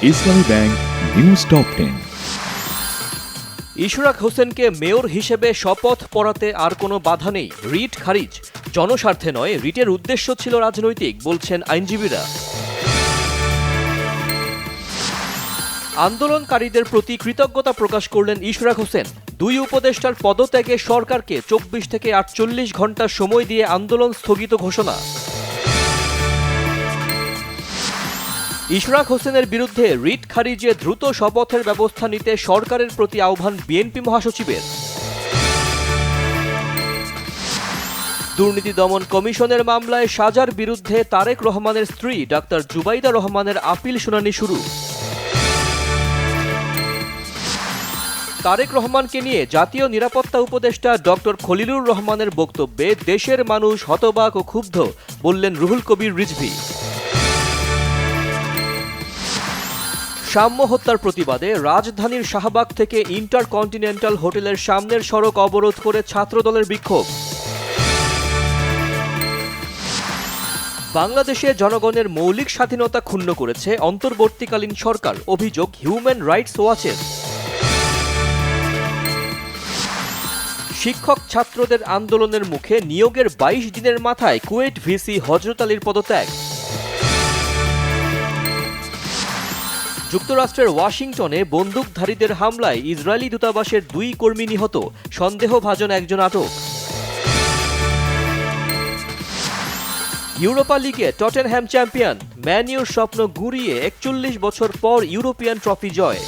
ইসলামী bank news top 10। Ishraq হোসেনকে mayor হিসেবে শপথ পড়াতে আর কোনো বাধা নেই, রিট খারিজ। জনস্বার্থে নয়, রিটের উদ্দেশ্য ছিল রাজনৈতিক, বলছেন আইনজীবীরা। আন্দোলনকারীদের প্রতি কৃতজ্ঞতা প্রকাশ করলেন ইশরাক হোসেন। দুই উপদেষ্টার পদত্যাগে সরকারকে 24 থেকে 48 ঘণ্টা সময় দিয়ে আন্দোলন স্থগিত ঘোষণা। ইশরাক হোসেনের বিরুদ্ধে রিট খারিজে দ্রুত শপথের ব্যবস্থা নিতে সরকারের প্রতি আহ্বান বিএনপি মহাসচিবের। দুর্নীতি দমন কমিশনের মামলায় সাজার বিরুদ্ধে তারেক রহমানের স্ত্রী ডাক্তার জুবাইদা রহমানের আপিল শুনানি শুরু। তারেক রহমানকে নিয়ে জাতীয় নিরাপত্তা উপদেষ্টা ডক্টর খলিলুর রহমানের বক্তব্যে দেশের মানুষ হতবাক ও ক্ষুব্ধ, বললেন রুহুল কবির রিজভী। সাম্য হত্যার প্রতিবাদে রাজধানীর শাহবাগ থেকে ইন্টারকন্টিনেন্টাল হোটেলের সামনের সড়ক অবরোধ করে ছাত্রদলের বিক্ষোভ। বাংলাদেশে জনগণের মৌলিক স্বাধীনতা ক্ষুণ্ণ করেছে অন্তর্বর্তীকালীন সরকার, অভিযোগ হিউম্যান রাইটস ওয়াচের। শিক্ষক ছাত্রদের আন্দোলনের মুখে নিয়োগের 22 দিনের মাথায় কুয়েট ভিসি হযরত আলীর পদত্যাগ। যুক্তরাষ্ট্রের ওয়াশিংটনে বন্দুকধারীদের হামলায় ইসরায়েলি দূতাবাসের 2 কর্মী নিহত, সন্দেহভাজন একজন আটক। ইউরোপা লিগে টটেনহ্যাম চ্যাম্পিয়ন, ম্যান ইউর স্বপ্ন গুঁড়িয়ে 41 বছর পর ইউরোপিয়ান ট্রফি জয়।